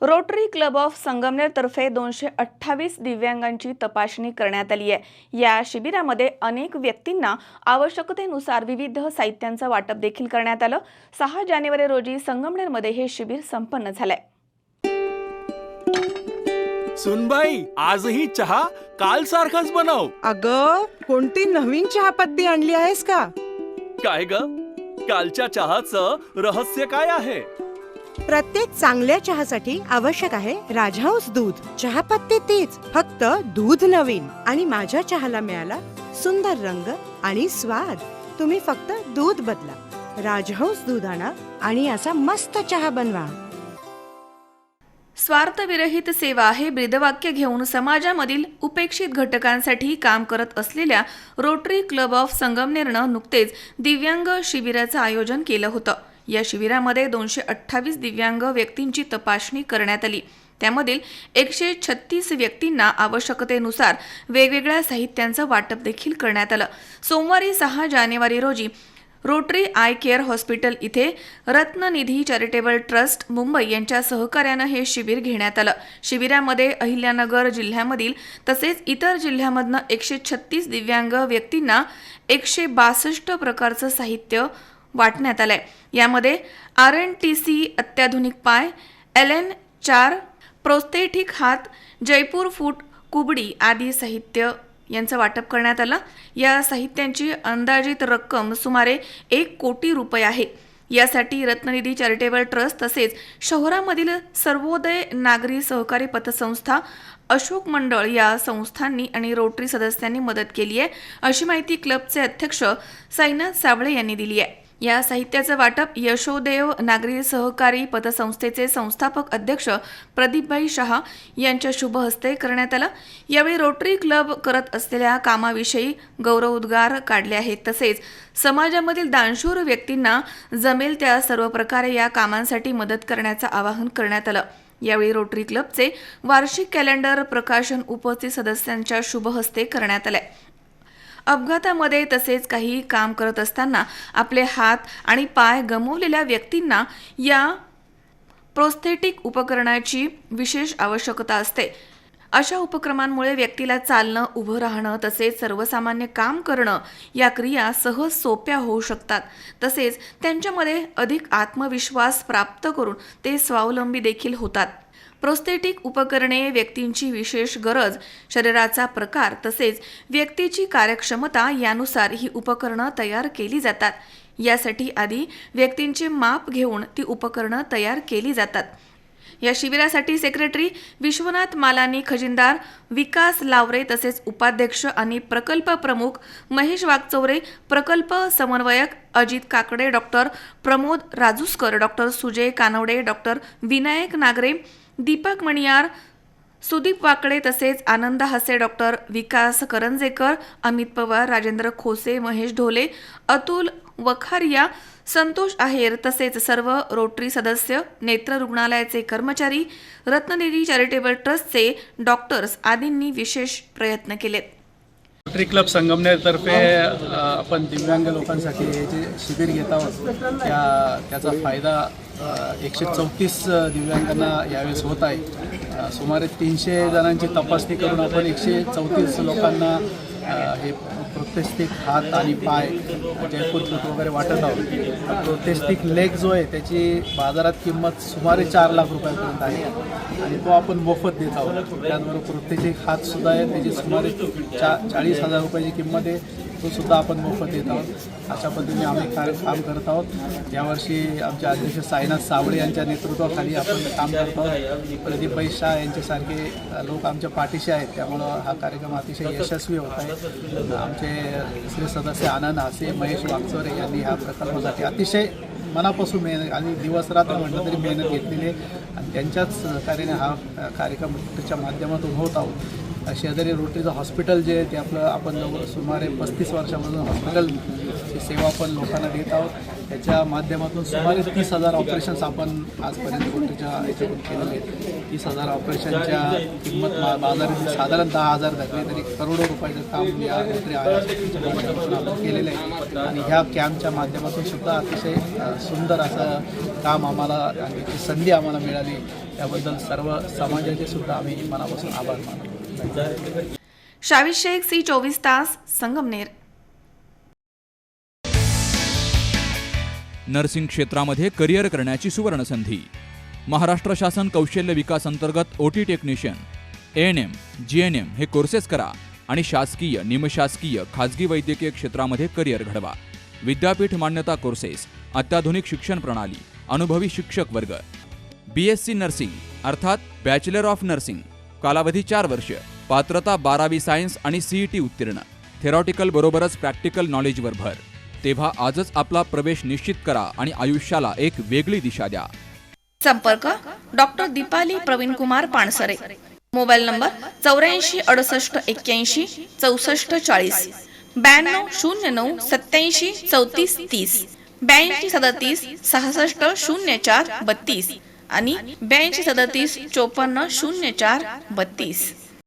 Rotary club of Sangamner तर्फे 228 दिव्यांगांची तपासणी करण्यात आली आहे। या शिबिरामध्ये अनेक व्यक्तींना आवश्यकतेनुसार विविध साहित्यांचं वाटप देखील करण्यात आलं। 6 जानेवारी रोजी संगमनेरमध्ये हे शिबिर संपन्न झालंय। सुनबाई, आजही चहा काल सारखाच बनव। अगं, कोणती नवीन चहापत्ती आणली आहेस का? काय ग, कालच्या चहाचं रहस्य काय आहे? प्रत्येक चांगल्या चहासाठी आवश्यक आहे राजहंस दूध। चहापत्ती तीच, फक्त दूध नवीन। आणि माझ्या चहाला मिळाला सुंदर रंग आणि स्वाद। तुम्ही फक्त दूध बदला, राजहंस दूध आणा आणि असा मस्त चहा बनवा। स्वार्थविरहित सेवा हे ब्रीदवाक्य घेऊन समाजामधील उपेक्षित घटकांसाठी काम करत असलेल्या रोटरी क्लब ऑफ संगमनेरनं नुकतेच दिव्यांग शिबिराचं आयोजन केलं होतं। या शिबिरामध्ये 228 दिव्यांग व्यक्तींची तपासणी करण्यात आली। त्यामधील 136 व्यक्तींना आवश्यकतेनुसार वेगवेगळ्या साहित्यांचं वाटप देखील करण्यात आलं। सोमवारी 6 जानेवारी रोजी रोटरी आय केअर हॉस्पिटल इथे रत्ननिधी चॅरिटेबल ट्रस्ट मुंबई यांच्या सहकार्यानं हे शिबिर घेण्यात आलं। शिबिरामध्ये अहिल्यानगर जिल्ह्यामधील तसेच इतर जिल्ह्यामधनं 136 दिव्यांग व्यक्तींना 162 प्रकारचं साहित्य वाटण्यात आलंय। यामध्ये RNTC अत्याधुनिक पाय, LN4 प्रोस्थेटिक हात, जयपूर फूट कुबडी आदी साहित्य यांचं वाटप करण्यात आलं। या साहित्यांची अंदाजित रक्कम सुमारे 1 कोटी रुपये आहे। यासाठी रत्ननिधी चॅरिटेबल ट्रस्ट तसेच शहरामधील सर्वोदय नागरी सहकारी पतसंस्था, अशोक मंडळ या संस्थांनी आणि रोटरी सदस्यांनी मदत केली आहे, अशी माहिती क्लबचे अध्यक्ष साईनाथ साबळे यांनी दिली आहे। या साहित्याचं वाटप यशोदेव नागरी सहकारी पतसंस्थेचे संस्थापक अध्यक्ष प्रदीपभाई शहा यांच्या शुभ हस्ते करण्यात आलं। यावेळी रोटरी क्लब करत असलेल्या कामाविषयी गौरवोद्गार काढले आहेत। तसेच समाजामधील दानशूर व्यक्तींना जमेल त्या सर्व प्रकारे या कामांसाठी मदत करण्याचं आवाहन करण्यात आलं। यावेळी रोटरी क्लबचे वार्षिक कॅलेंडर प्रकाशन उपस्थित सदस्यांच्या शुभ हस्ते करण्यात आले। अपघातामध्ये तसेच काही काम करत असताना आपले हात आणि पाय गमावलेल्या व्यक्तींना या प्रोस्थेटिक उपकरणाची विशेष आवश्यकता असते। अशा उपक्रमांमुळे व्यक्तीला चालणं, उभं राहणं तसेच सर्वसामान्य काम करणं या क्रिया सहज सोप्या होऊ शकतात। तसेच त्यांच्यामध्ये अधिक आत्मविश्वास प्राप्त करून ते स्वावलंबी देखील होतात। प्रोस्थेटिक उपकरणे व्यक्तींची विशेष गरज, शरीराचा प्रकार तसेच व्यक्तीची कार्यक्षमता यानुसार ही उपकरणं तयार केली जातात। यासाठी आधी व्यक्तींचे माप घेऊन ती उपकरणं तयार केली जातात। या शिबिरासाठी सेक्रेटरी विश्वनाथ मालानी खजिनदार, विकास लावरे तसेच उपाध्यक्ष आणि प्रकल्प प्रमुख महेश वागचौरे, प्रकल्प समन्वयक Ajit Kakade, doctor Pramod Rajuskar, doctor Sujay Kanawade, doctor Vinayak Nagare, Deepak Maniyar, Sudeep Wakade तसेच आनंद हसे, डॉक्टर विकास करंजेकर, अमित पवार, राजेंद्र खोसे, महेश ढोले, अतुल वखारिया, संतोष आहेर तसेच सर्व रोटरी सदस्य, नेत्र रुग्णालयाचे कर्मचारी, रत्ननिधी चॅरिटेबल ट्रस्टचे डॉक्टर्स आदींनी विशेष प्रयत्न केलेत। रोटरी क्लब संगमनेरतर्फे आपण दिव्यांग लोकांसाठी हे जे शिबिर घेत आहोत त्याचा फायदा 134 दिव्यांगांना यावेळेस होत आहे। सुमारे 300 जणांची तपासणी करून आपण 134 लोकांना हे प्रोस्थेटिक हात आणि पाय, जयपूर फूट वगैरे वाटत आहोत। प्रोस्थेटिक लेग जो आहे त्याची बाजारात किंमत सुमारे 4 लाख रुपयापर्यंत आहे आणि तो आपण मोफत देत आहोत। त्याचबरोबर प्रोस्थेटिक हातसुद्धा आहे, त्याची सुमारे 40,000 रुपयाची किंमत आहे, तो सुद्धा आपण मोफत देत आहोत। अशा पद्धतीने आम्ही काम करत आहोत। यावर्षी आमचे अध्यक्ष साईनाथ साबळे यांच्या नेतृत्वाखाली आपण काम करत आहोत। प्रदीपभाई शाह यांच्यासारखे लोक आमच्या पाठीशी आहेत, त्यामुळं हा कार्यक्रम अतिशय यशस्वी होत आहे। आमचे दुसरे सदस्य आनंद हसे, महेश वागचौरे यांनी ह्या प्रकल्पासाठी अतिशय मनापासून मेहनत आणि दिवसरात्र म्हटलं तरी मेहनत घेतलेली आहे आणि त्यांच्याच सहकार्याने हा कार्यक्रम त्याच्या माध्यमातून होत आहोत। शेजारी रोटरीचं हॉस्पिटल जे आहे ते आपलं आपण जवळ सुमारे 35 वर्षापासून हॉस्पिटलची सेवा पण लोकांना देत आहोत. त्याच्या माध्यमातून सुमारे 30,000 ऑपरेशन्स आपण आजपर्यंत रोटरीच्या याच्यातून केलेले आहेत. 30,000 ऑपरेशनच्या किंमत बाजारात साधारण 10,000 धरले तरी करोडो रुपयाचं काम या रोटरी आयोजनाच्या माध्यमातून आपण केलेलं आहे. आणि ह्या कॅम्पच्या माध्यमातून सुद्धा अतिशय सुंदर असं काम आम्हाला आणि ती संधी आम्हाला मिळाली. त्याबद्दल सर्व समाजाचे सुद्धा आम्ही मनापासून आभार मानतो. शावीद शेख, सी 24 तास, संगमनेर. नर्सिंग क्षेत्रामध्ये करिअर करण्याची सुवर्णसंधी. महाराष्ट्र शासन कौशल्य विकास अंतर्गत ओटी टेक्निशियन, ANM, GNM हे कोर्सेस करा आणि शासकीय, निमशासकीय, खाजगी वैद्यकीय क्षेत्रामध्ये करिअर घडवा. विद्यापीठ मान्यता कोर्सेस, अत्याधुनिक शिक्षण प्रणाली, अनुभवी शिक्षक वर्ग. BSc नर्सिंग अर्थात बॅचलर ऑफ नर्सिंग, कालावधी 4 वर्ष, पात्रता 12वी सायन्स आणि CET उत्तीर्ण. थेरॉटिकल बरोबरच प्रॅक्टिकल नॉलेजवर भर. तेव्हा आजच आपला प्रवेश निश्चित करा आणि आयुष्याला एक वेगळी दिशा द्या. संपर्क doctor Deepali Praveen Kumar Pansare. Mobile number 84 68 81 64 40, 92 09 87 34 30, 82 37 66 04 32 आणि 82 37 54 04 32.